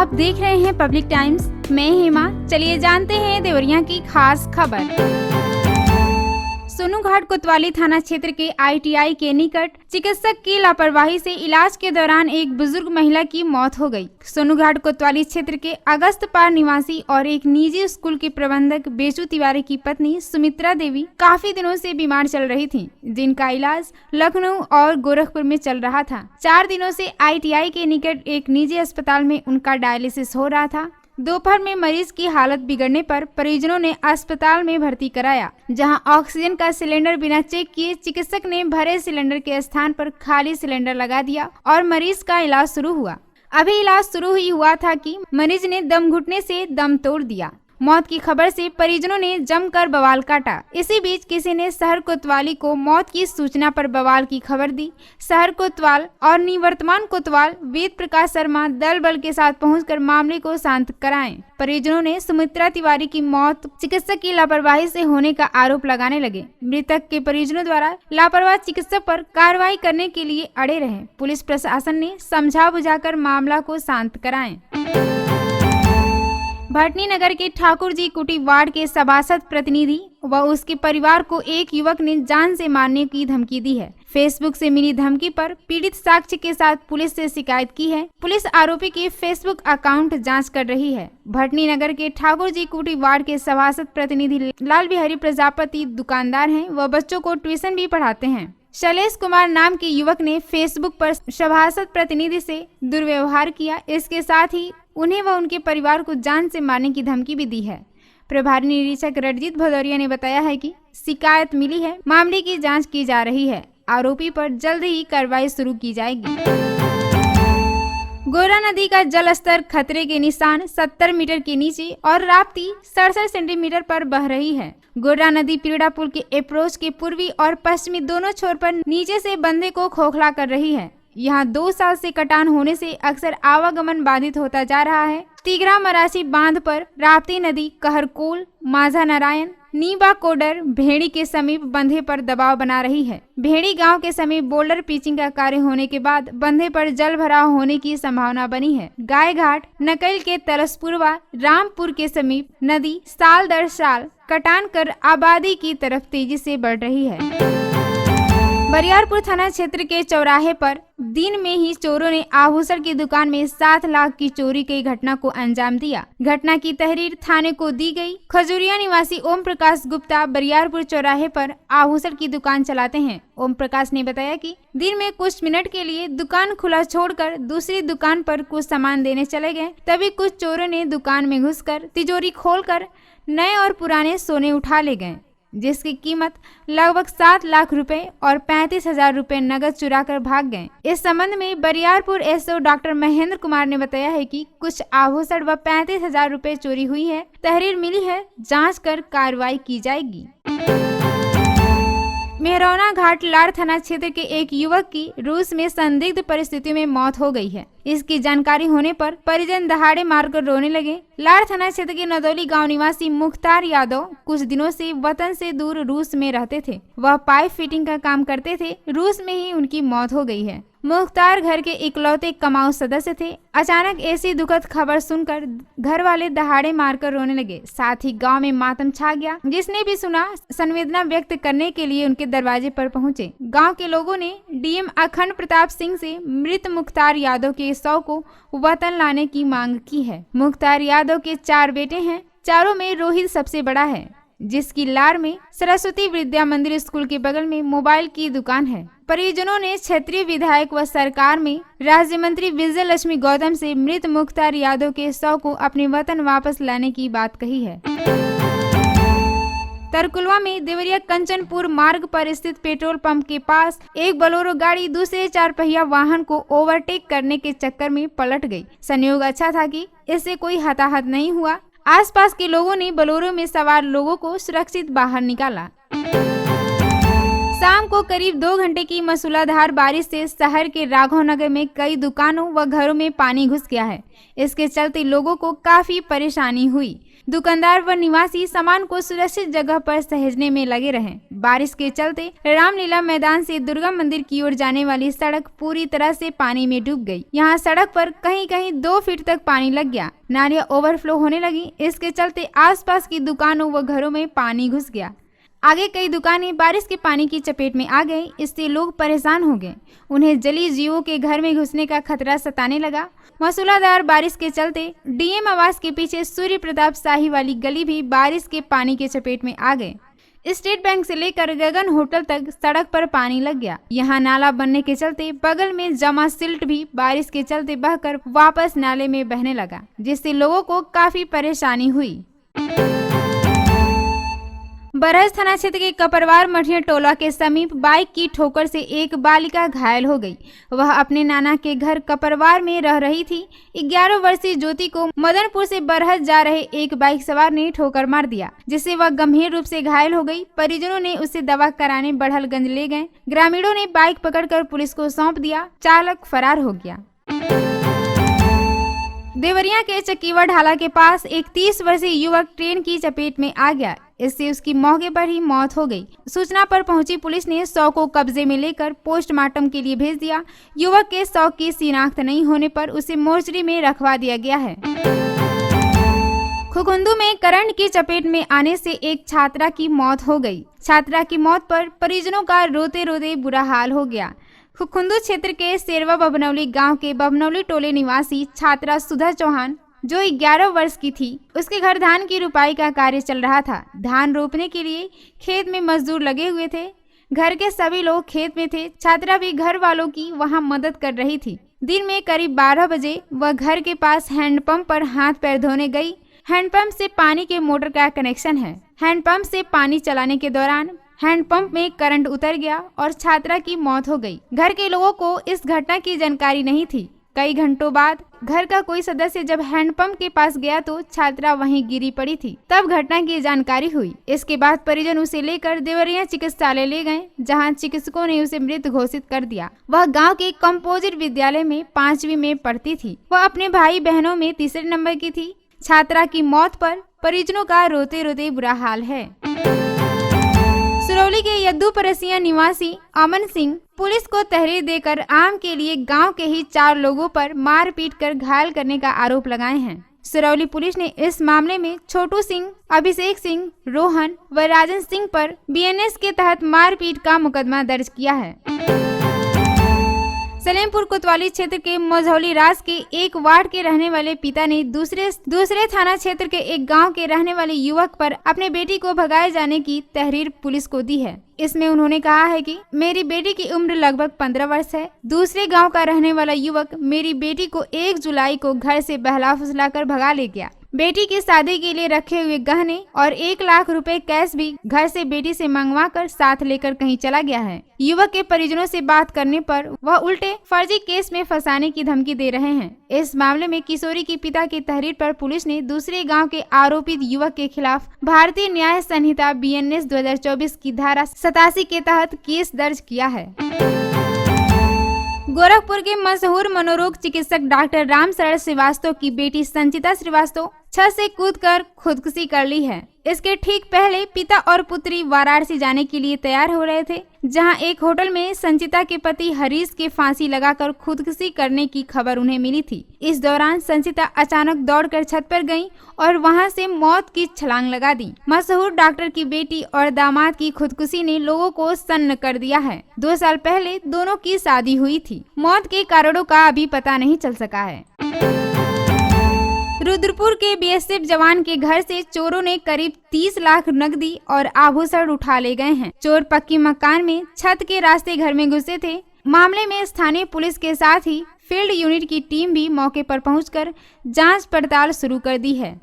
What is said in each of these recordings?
आप देख रहे हैं पब्लिक टाइम्स। मैं हेमा। चलिए जानते हैं देवरिया की खास खबर। सोनूघाट कोतवाली थाना क्षेत्र के ITI के निकट चिकित्सक की लापरवाही से इलाज के दौरान एक बुजुर्ग महिला की मौत हो गई। सोनूघाट कोतवाली क्षेत्र के अगस्त पार निवासी और एक निजी स्कूल के प्रबंधक बेचू तिवारी की पत्नी सुमित्रा देवी काफी दिनों से बीमार चल रही थीं, जिनका इलाज लखनऊ और गोरखपुर में चल रहा था। 4 दिनों से ITI के निकट एक निजी अस्पताल में उनका डायलिसिस हो रहा था। दोपहर में मरीज की हालत बिगड़ने पर परिजनों ने अस्पताल में भर्ती कराया, जहां ऑक्सीजन का सिलेंडर बिना चेक किए चिकित्सक ने भरे सिलेंडर के स्थान पर खाली सिलेंडर लगा दिया और मरीज का इलाज शुरू हुआ। अभी इलाज शुरू ही हुआ था कि मरीज ने दम घुटने से दम तोड़ दिया। मौत की खबर से परिजनों ने जमकर बवाल काटा। इसी बीच किसी ने शहर कोतवाली को मौत की सूचना पर बवाल की खबर दी। शहर कोतवाल और निवर्तमान कोतवाल वेद प्रकाश शर्मा दल बल के साथ पहुंचकर मामले को शांत कराएं। परिजनों ने सुमित्रा तिवारी की मौत चिकित्सक की लापरवाही से होने का आरोप लगाने लगे। मृतक के परिजनों द्वारा लापरवाह चिकित्सक पर कार्रवाई करने के लिए अड़े रहे। पुलिस प्रशासन ने समझा बुझाकर मामला को शांत कराएं। भटनी नगर के ठाकुर जी कुटी वार्ड के सभासद प्रतिनिधि व उसके परिवार को एक युवक ने जान से मारने की धमकी दी है। फेसबुक से मिली धमकी पर पीड़ित साक्ष्य के साथ पुलिस से शिकायत की है। पुलिस आरोपी के फेसबुक अकाउंट जांच कर रही है। भटनी नगर के ठाकुर जी कुटी वार्ड के सभासद प्रतिनिधि लाल बिहारी प्रजापति दुकानदार हैं व बच्चों को ट्यूशन भी पढ़ाते हैं। शैलेश कुमार नाम के युवक ने फेसबुक पर सभासद प्रतिनिधि से दुर्व्यवहार किया। इसके साथ ही उन्हें व उनके परिवार को जान से मारने की धमकी भी दी है। प्रभारी निरीक्षक रणजीत भदौरिया ने बताया है कि शिकायत मिली है, मामले की जांच की जा रही है। आरोपी पर जल्द ही कार्रवाई शुरू की जाएगी। गोरा नदी का जल स्तर खतरे के निशान 70 मीटर के नीचे और राप्ती 67 सेंटीमीटर पर बह रही है। गोरा नदी पीड़ा पुल के अप्रोच के पूर्वी और पश्चिमी दोनों छोर पर नीचे से बंधे को खोखला कर रही है। यहाँ 2 साल से कटान होने से अक्सर आवागमन बाधित होता जा रहा है। तिगरा मरासी बांध पर राप्ती नदी कहरकोल, माझा नारायण, नीबा कोडर, भेड़ी के समीप बंधे पर दबाव बना रही है। भेड़ी गांव के समीप बोल्डर पिचिंग का कार्य होने के बाद बंधे पर जल भराव होने की संभावना बनी है। गाय घाट, नकल के तरसपुरवा, रामपुर के समीप नदी साल दर साल कटान कर आबादी की तरफ तेजी से बढ़ रही है। बरियारपुर थाना क्षेत्र के चौराहे पर दिन में ही चोरों ने आभूषण की दुकान में 7 लाख की चोरी की घटना को अंजाम दिया। घटना की तहरीर थाने को दी गई। खजूरिया निवासी ओम प्रकाश गुप्ता बरियारपुर चौराहे पर आभूषण की दुकान चलाते हैं। ओम प्रकाश ने बताया कि दिन में कुछ मिनट के लिए दुकान खुला छोड़कर दूसरी दुकान पर कुछ सामान देने चले गए। तभी कुछ चोरों ने दुकान में घुसकर तिजोरी खोलकर नए और पुराने सोने उठा ले गए, जिसकी कीमत लगभग 7 लाख रुपए और 35,000 रुपए नगद चुरा कर भाग गए। इस संबंध में बरियारपुर SO डॉक्टर महेंद्र कुमार ने बताया है कि कुछ आभूषण व 35,000 रुपए चोरी हुई है। तहरीर मिली है, जांच कर कार्रवाई की जाएगी। मेहरौना घाट लाड़ थाना क्षेत्र के एक युवक की रूस में संदिग्ध परिस्थिति में मौत हो गई है। इसकी जानकारी होने पर परिजन दहाड़े मारकर रोने लगे। लाड़ थाना क्षेत्र के नदौली गांव निवासी मुख्तार यादव कुछ दिनों से वतन से दूर रूस में रहते थे। वह पाइप फिटिंग का काम करते थे। रूस में ही उनकी मौत हो गई है। मुख्तार घर के इकलौते कमाऊ सदस्य थे। अचानक ऐसी दुखद खबर सुनकर घर वाले दहाड़े मारकर रोने लगे। साथ ही गांव में मातम छा गया। जिसने भी सुना संवेदना व्यक्त करने के लिए उनके दरवाजे पर पहुंचे। गांव के लोगों ने DM अखंड प्रताप सिंह से मृत मुख्तार यादव के शव को वतन लाने की मांग की है। मुख्तार यादव के 4 बेटे हैं। चारों में रोहित सबसे बड़ा है, जिसकी लाड़ में सरस्वती विद्या मंदिर स्कूल के बगल में मोबाइल की दुकान है। परिजनों ने क्षेत्रीय विधायक व सरकार में राज्य मंत्री विजय लक्ष्मी गौतम से मृत मुख्तार यादव के शव को अपने वतन वापस लाने की बात कही है। तरकुलवा में देवरिया कंचनपुर मार्ग पर स्थित पेट्रोल पंप के पास एक बोलेरो गाड़ी दूसरे 4 पहिया वाहन को ओवरटेक करने के चक्कर में पलट गई। संयोग अच्छा था कि इससे कोई हताहत नहीं हुआ। आसपास के लोगों ने बोलेरो में सवार लोगों को सुरक्षित बाहर निकाला। शाम को करीब 2 घंटे की मूसलाधार बारिश से शहर के राघव नगर में कई दुकानों व घरों में पानी घुस गया है। इसके चलते लोगों को काफी परेशानी हुई। दुकानदार व निवासी सामान को सुरक्षित जगह पर सहेजने में लगे रहे। बारिश के चलते रामलीला मैदान से दुर्गा मंदिर की ओर जाने वाली सड़क पूरी तरह से पानी में डूब गई। यहाँ सड़क पर कहीं कहीं 2 फीट तक पानी लग गया। नालियां ओवरफ्लो होने लगी। इसके चलते आसपास की दुकानों व घरों में पानी घुस गया। आगे कई दुकानें बारिश के पानी की चपेट में आ गई। इससे लोग परेशान हो गए। उन्हें जलीय जीवों के घर में घुसने का खतरा सताने लगा। मूसलाधार बारिश के चलते डीएम आवास के पीछे सूर्य प्रताप शाही वाली गली भी बारिश के पानी के चपेट में आ गए। स्टेट बैंक से लेकर गगन होटल तक सड़क पर पानी लग गया। यहाँ नाला बनने के चलते बगल में जमा सिल्ट भी बारिश के चलते बहकर वापस नाले में बहने लगा, जिससे लोगों को काफी परेशानी हुई। बरहज थाना क्षेत्र के कपरवार मठिया टोला के समीप बाइक की ठोकर से एक बालिका घायल हो गई। वह अपने नाना के घर कपरवार में रह रही थी। 11 वर्षीय ज्योति को मदनपुर से बरहज जा रहे एक बाइक सवार ने ठोकर मार दिया, जिससे वह गंभीर रूप से घायल हो गई। परिजनों ने उसे दवा कराने बड़हलगंज ले गए। ग्रामीणों ने बाइक पकड़कर पुलिस को सौंप दिया। चालक फरार हो गया। देवरिया के चकीवा ढाला के पास एक 30 वर्षीय युवक ट्रेन की चपेट में आ गया। इससे उसकी मौके पर ही मौत हो गई। सूचना पर पहुंची पुलिस ने शव को कब्जे में लेकर पोस्टमार्टम के लिए भेज दिया। युवक के शव की शिनाख्त नहीं होने पर उसे मोर्चरी में रखवा दिया गया है। खुकुंदू में करंट की चपेट में आने से एक छात्रा की मौत हो गई। छात्रा की मौत पर परिजनों का रोते रोते बुरा हाल हो गया। खुकुंदू क्षेत्र के शेरवा बबनौली गांव के बबनौली टोले निवासी छात्रा सुधा चौहान, जो 11 वर्ष की थी, उसके घर धान की रुपाई का कार्य चल रहा था। धान रोपने के लिए खेत में मजदूर लगे हुए थे। घर के सभी लोग खेत में थे। छात्रा भी घर वालों की वहां मदद कर रही थी। दिन में करीब 12 बजे वह घर के पास हैंडपंप पर हाथ पैर धोने गई। हैंडपंप से पानी के मोटर का कनेक्शन है। हैंडपंप से पानी चलाने के दौरान हैंडपंप में करंट उतर गया और छात्रा की मौत हो गई। घर के लोगों को इस घटना की जानकारी नहीं थी। कई घंटों बाद घर का कोई सदस्य जब हैंडपंप के पास गया तो छात्रा वहीं गिरी पड़ी थी। तब घटना की जानकारी हुई। इसके बाद परिजन उसे लेकर देवरिया चिकित्सालय ले गए, जहां चिकित्सकों ने उसे मृत घोषित कर दिया। वह गांव के कंपोजिट विद्यालय में 5वीं में पढ़ती थी। वह अपने भाई बहनों में तीसरे नंबर की थी। छात्रा की मौत पर परिजनों का रोते रोते बुरा हाल है। सिरौली के यद्दू परसिया निवासी अमन सिंह पुलिस को तहरीर देकर आम के लिए गांव के ही 4 लोगों पर मार पीट कर घायल करने का आरोप लगाए हैं। सिरौली पुलिस ने इस मामले में छोटू सिंह, अभिषेक सिंह, रोहन व राजन सिंह पर बीएनएस के तहत मारपीट का मुकदमा दर्ज किया है। सलेमपुर कोतवाली क्षेत्र के मझौली राज के एक वार्ड के रहने वाले पिता ने दूसरे थाना क्षेत्र के एक गांव के रहने वाले युवक पर अपने बेटी को भगाए जाने की तहरीर पुलिस को दी है। इसमें उन्होंने कहा है कि मेरी बेटी की उम्र लगभग 15 वर्ष है। दूसरे गांव का रहने वाला युवक मेरी बेटी को 1 जुलाई को घर से बहला फुसला कर भगा ले गया। बेटी की शादी के लिए रखे हुए गहने और 1 लाख रुपए कैश भी घर से बेटी से मंगवा कर साथ लेकर कहीं चला गया है। युवक के परिजनों से बात करने पर वह उल्टे फर्जी केस में फंसाने की धमकी दे रहे हैं। इस मामले में किशोरी के पिता की तहरीर पर पुलिस ने दूसरे गांव के आरोपित युवक के खिलाफ भारतीय न्याय संहिता बीएनएस 2024 की धारा 87 के तहत केस दर्ज किया है। गोरखपुर के मशहूर मनोरोग चिकित्सक डॉक्टर राम शरण श्रीवास्तव की बेटी संचिता श्रीवास्तव छत से कूदकर खुदकुशी कर ली है। इसके ठीक पहले पिता और पुत्री वाराणसी जाने के लिए तैयार हो रहे थे, जहां एक होटल में संचिता के पति हरीश के फांसी लगाकर खुदकुशी करने की खबर उन्हें मिली थी। इस दौरान संचिता अचानक दौड़कर छत पर गईं और वहां से मौत की छलांग लगा दी। मशहूर डॉक्टर की बेटी और दामाद की खुदकुशी ने लोगों को सन्न कर दिया है। 2 साल पहले दोनों की शादी हुई थी। मौत के कारणों का अभी पता नहीं चल सका है। रुद्रपुर के बीएसएफ जवान के घर से चोरों ने करीब 30 लाख नकदी और आभूषण उठा ले गए हैं। चोर पक्की मकान में छत के रास्ते घर में घुसे थे। मामले में स्थानीय पुलिस के साथ ही फील्ड यूनिट की टीम भी मौके पर पहुंचकर जांच पड़ताल शुरू कर दी है।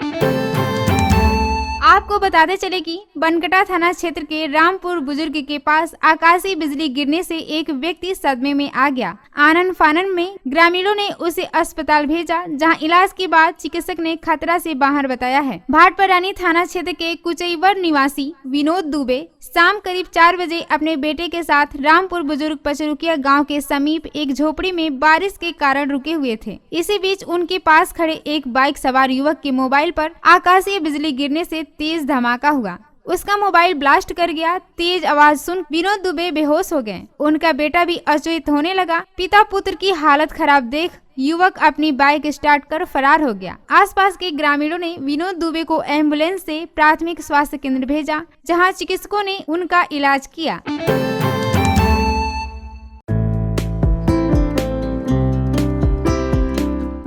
आपको बताते चले कि बनकटा थाना क्षेत्र के रामपुर बुजुर्ग के पास आकाशीय बिजली गिरने से एक व्यक्ति सदमे में आ गया। आनन फानन में ग्रामीणों ने उसे अस्पताल भेजा, जहां इलाज के बाद चिकित्सक ने खतरा से बाहर बताया है। भाटपरानी थाना क्षेत्र के कुचईवर निवासी विनोद दुबे शाम करीब 4 बजे अपने बेटे के साथ रामपुर बुजुर्ग पचरुकिया गांव के समीप एक झोपड़ी में बारिश के कारण रुके हुए थे। इसी बीच उनके पास खड़े एक बाइक सवार युवक के मोबाइल पर आकाशीय बिजली गिरने से तेज धमाका हुआ। उसका मोबाइल ब्लास्ट कर गया। तेज आवाज सुन विनोद दुबे बेहोश हो गए। उनका बेटा भी अचेत होने लगा। पिता पुत्र की हालत खराब देख युवक अपनी बाइक स्टार्ट कर फरार हो गया। आसपास के ग्रामीणों ने विनोद दुबे को एम्बुलेंस से प्राथमिक स्वास्थ्य केंद्र भेजा, जहां चिकित्सकों ने उनका इलाज किया।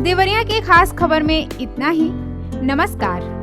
देवरिया के खास खबर में इतना ही। नमस्कार।